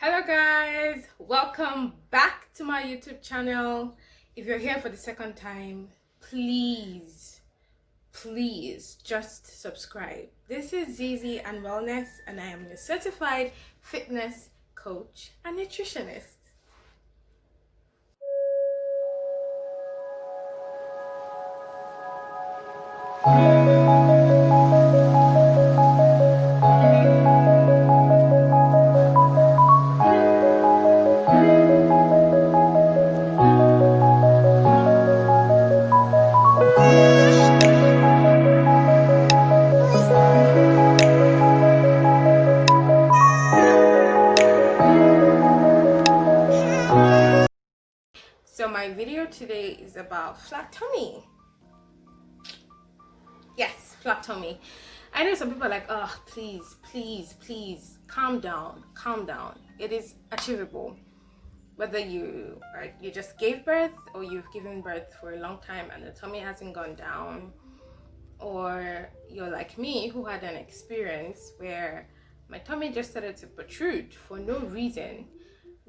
Hello guys, welcome back to my YouTube channel. If you're here for the second time, please just subscribe. This is Zizi and Wellness, and I am your certified fitness coach and nutritionist. So my video today is about flat tummy. Yes, flat tummy. I know some people are like, oh, please, calm down. It is achievable. Whether you just gave birth or you've given birth for a long time and the tummy hasn't gone down, or you're like me who had an experience where my tummy just started to protrude for no reason.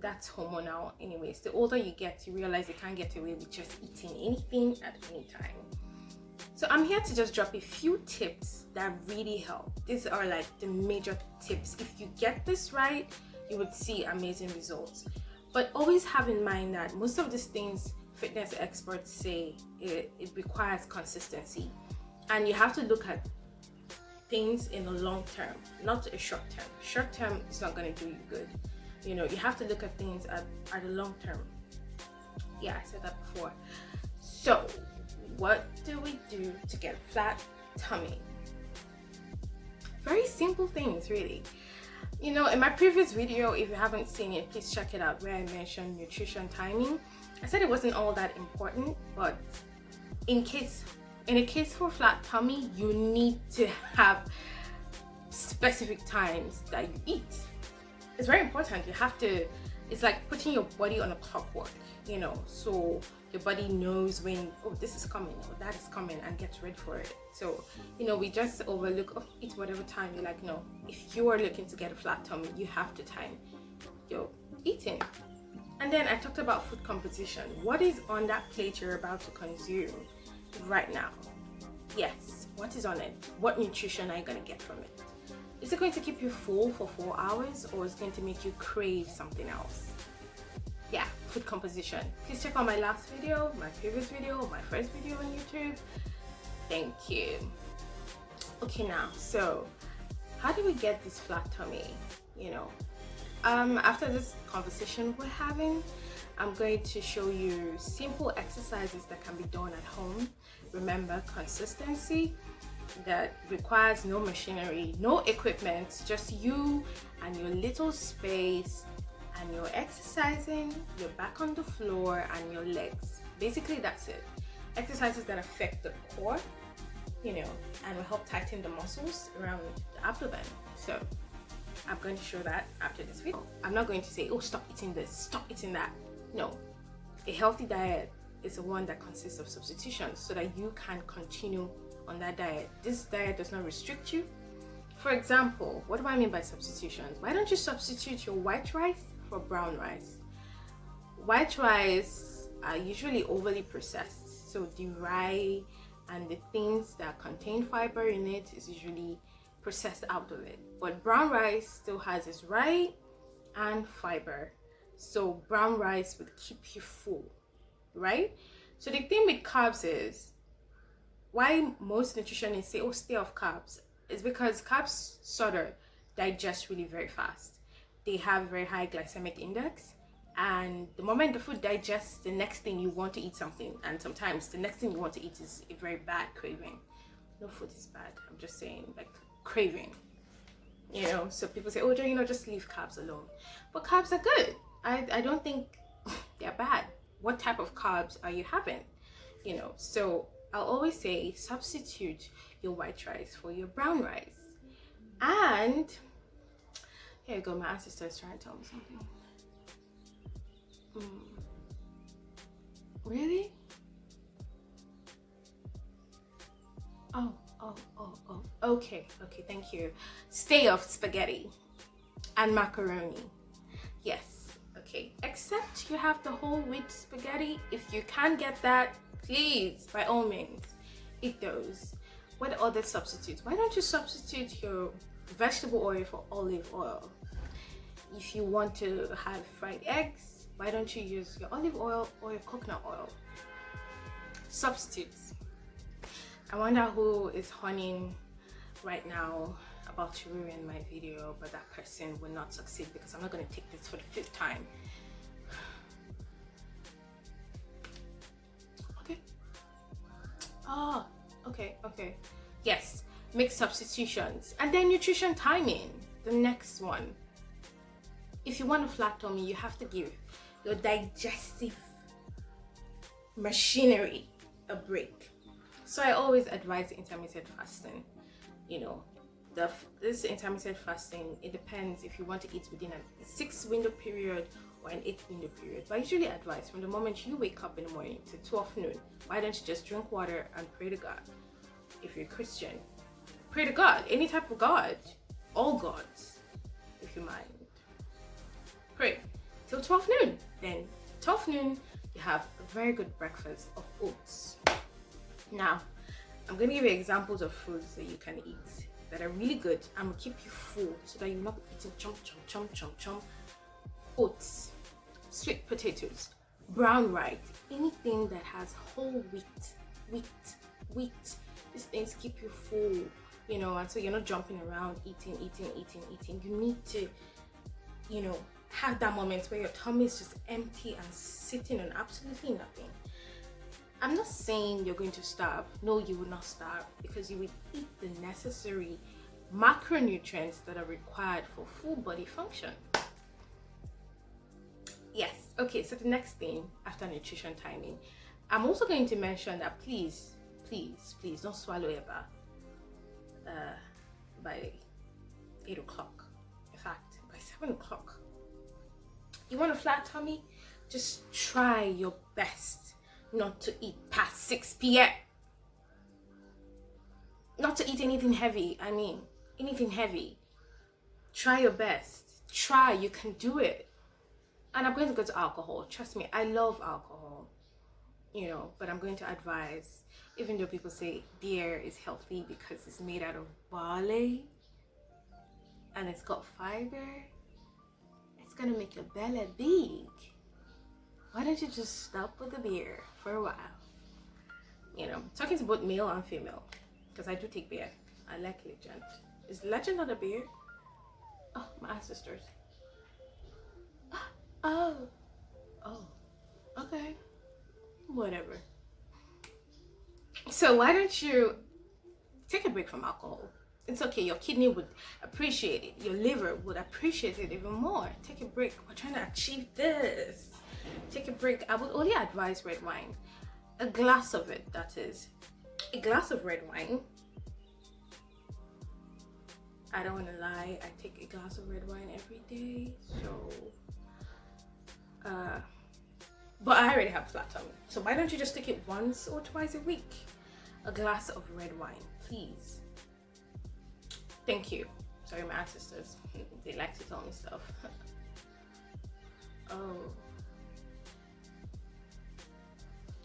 That's hormonal anyways. The older you get, you realize you can't get away with just eating anything at any time. So I'm here to just drop a few tips that really help. These are like the major tips. If you get this right, you would see amazing results. But always have in mind that most of these things fitness experts say it requires consistency. And you have to look at things in the long term, not a short term. Short term is not going to do you good. You know, you have to look at things at the long term. Yeah, I said that before. So, what do we do to get a flat tummy? Very simple things, really. You know, in my previous video, if you haven't seen it, please check it out, where I mentioned nutrition timing. I said it wasn't all that important, but in a case for flat tummy, you need to have specific times that you eat. It's very important. You have to, it's like putting your body on a clockwork, you know, so your body knows when, oh, this is coming or that is coming, and gets ready for it. So, you know, we just overlook, oh, eat whatever time. You're like, no, if you are looking to get a flat tummy, you have to time your eating. And then I talked about food composition. What is on that plate you're about to consume right now? Yes, what is on it? What nutrition are you going to get from it? Is it going to keep you full for 4 hours, or is it going to make you crave something else? Yeah, food composition. Please check out my last video, my previous video, my first video on YouTube. Thank you. Okay, now, so how do we get this flat tummy? You know, after this conversation we're having, I'm going to show you simple exercises that can be done at home. Remember, consistency. That requires no machinery, no equipment, just you and your little space, and you're exercising, your back on the floor and your legs. Basically, that's it. Exercises that affect the core, you know, and will help tighten the muscles around the abdomen. So I'm going to show that after this video. I'm not going to say, oh, stop eating this, stop eating that. No, a healthy diet is the one that consists of substitutions so that you can continue on that diet. This diet does not restrict you. For example, what do I mean by substitutions? Why don't you substitute your white rice for brown rice? White rice are usually overly processed, so the rye and the things that contain fiber in it is usually processed out of it. But brown rice still has its rye and fiber, so brown rice would keep you full, right? So the thing with carbs is, why most nutritionists say, oh, stay off carbs, is because carbs sort of digest really very fast. They have very high glycemic index, and the moment the food digests, the next thing you want to eat something, and sometimes the next thing you want to eat is a very bad craving. No food is bad, I'm just saying, like, craving, you know. So people say, oh, you know, just leave carbs alone. But carbs are good. I don't think they're bad. What type of carbs are you having? You know, so I'll always say substitute your white rice for your brown rice. And here you go, my ancestor is trying to tell me something. Really? Oh, okay, thank you. Stay off spaghetti and macaroni. Yes, okay. Except you have the whole wheat spaghetti. If you can't get that, please, by all means, eat those. What other substitutes? Why don't you substitute your vegetable oil for olive oil? If you want to have fried eggs, why don't you use your olive oil or your coconut oil? Substitutes. I wonder who is honing right now about to ruin my video, but that person will not succeed because I'm not going to take this for the 5th time. Okay. Ah, okay. Yes, make substitutions. And then nutrition timing, the next one. If you want a flat tummy, you have to give your digestive machinery a break. So I always advise intermittent fasting. You know, this intermittent fasting, it depends if you want to eat within a 6-window period or an 8-window period. But I usually advise from the moment you wake up in the morning to 12 noon, why don't you just drink water and pray to God? If you're a Christian, pray to God, any type of God, all gods, if you mind. Pray till 12 noon. Then 12 noon, you have a very good breakfast of oats. Now, I'm going to give you examples of foods that you can eat that are really good and will keep you full so that you're not eating chomp. Oats, sweet potatoes, brown rice, anything that has whole wheat. These things keep you full, you know, and so you're not jumping around eating. You need to, you know, have that moment where your tummy is just empty and sitting on absolutely nothing. I'm not saying you're going to starve. No, you will not starve because you will eat the necessary macronutrients that are required for full body function. Yes, okay, so the next thing after nutrition timing, I'm also going to mention that please don't swallow ever by 8 o'clock. In fact, by 7 o'clock. You want a flat tummy? Just try your best not to eat past 6 p.m. Not to eat anything heavy. I mean, anything heavy. Try your best. Try, you can do it. And I'm going to go to alcohol. Trust me, I love alcohol. You know, but I'm going to advise, even though people say beer is healthy because it's made out of barley and it's got fiber, it's gonna make your belly big. Why don't you just stop with the beer for a while? You know, talking to both male and female, because I do take beer. I like Legend. Is Legend not a beer? Oh, my ancestors. Oh, okay. Whatever. So why don't you take a break from alcohol? It's okay, your kidney would appreciate it. Your liver would appreciate it even more. Take a break. We're trying to achieve this. Take a break. I would only advise red wine. A glass of it, that is. A glass of red wine. I don't want to lie. I take a glass of red wine every day. So, but I already have flat tummy. So why don't you just take it once or twice a week? A glass of red wine, please. Thank you. Sorry, my ancestors. They like to tell me stuff. Oh.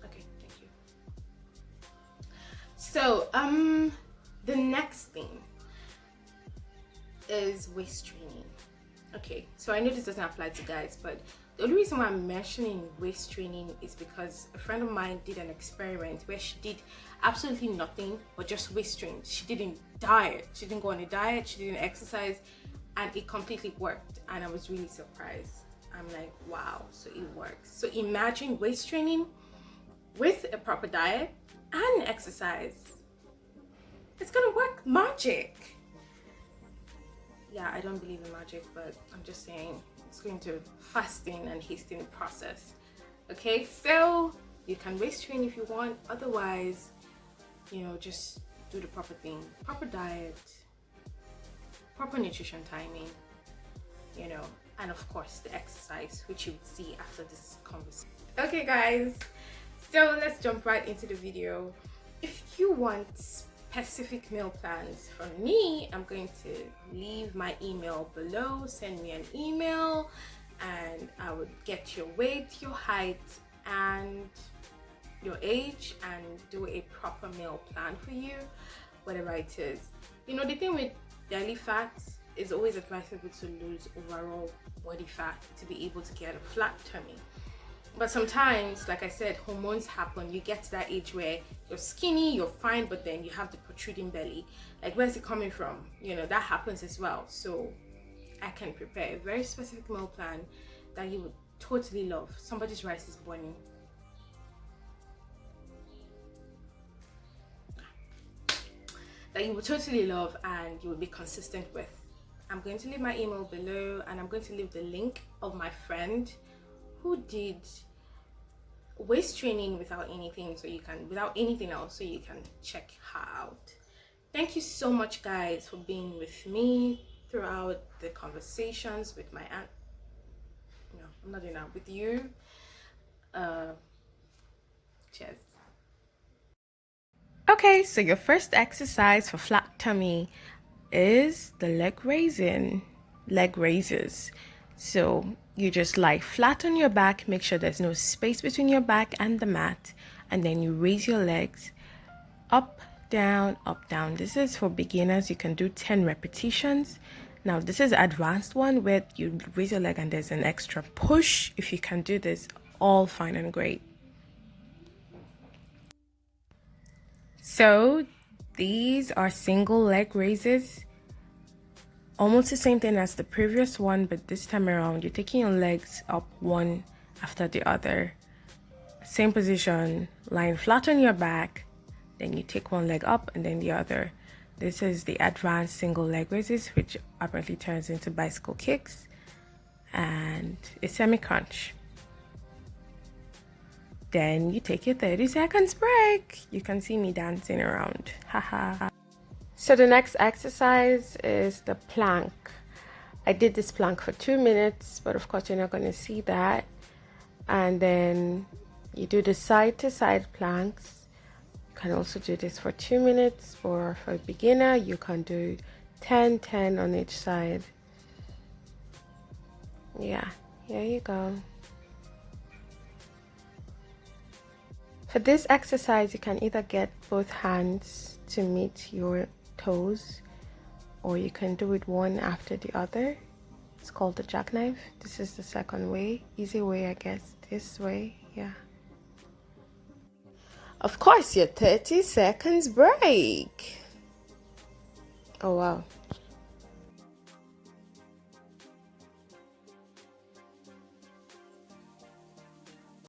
Okay, thank you. So, the next thing is waist training. Okay, so I know this doesn't apply to guys, but the only reason why I'm mentioning waist training is because a friend of mine did an experiment where she did absolutely nothing but just waist train. She didn't diet, she didn't go on a diet, she didn't exercise, and it completely worked. And I was really surprised. I'm like, wow, so it works. So imagine waist training with a proper diet and exercise. It's gonna work magic. Yeah, I don't believe in magic, but I'm just saying it's going to fasting and hasten process. Okay, so you can waist train if you want. Otherwise, you know, just do the proper thing, proper diet, proper nutrition timing, you know, and of course the exercise, which you would see after this conversation. Okay guys, so let's jump right into the video. If you want specific meal plans from me, I'm going to leave my email below. Send me an email and I would get your weight, your height, and your age, and do a proper meal plan for you, whatever it is. You know, the thing with belly fat is always advisable to lose overall body fat to be able to get a flat tummy. But sometimes, like I said, hormones happen. You get to that age where you're skinny, you're fine, but then you have the protruding belly. Like, where's it coming from? You know, that happens as well. So I can prepare a very specific meal plan that you would totally love. Somebody's rice is burning. That you would totally love and you would be consistent with. I'm going to leave my email below, and I'm going to leave the link of my friend who did waist training without anything else, so you can check her out. Thank you so much, guys, for being with me throughout the conversations with my aunt. No, I'm not doing that with you. Cheers. Okay, so your first exercise for flat tummy is the leg raises. So you just lie flat on your back, make sure there's no space between your back and the mat, and then you raise your legs up, down, up, down. This is for beginners. You can do 10 repetitions. Now this is advanced one where you raise your leg and there's an extra push. If you can do this, all fine and great. So these are single leg raises, almost the same thing as the previous one, but this time around you're taking your legs up one after the other, same position, lying flat on your back, then you take one leg up and then the other. This is the advanced single leg raises, which apparently turns into bicycle kicks and a semi crunch. Then you take your 30 seconds break. You can see me dancing around. Haha. So the next exercise is the plank. I did this plank for 2 minutes, but of course you're not going to see that. And then you do the side to side planks. You can also do this for 2 minutes, or for a beginner you can do 10 on each side. Yeah, here you go. For this exercise, you can either get both hands to meet your toes, or you can do it one after the other. It's called the jackknife. This is the second way. Easy way, I guess. This way, yeah. Of course, your 30 seconds break. Oh, wow.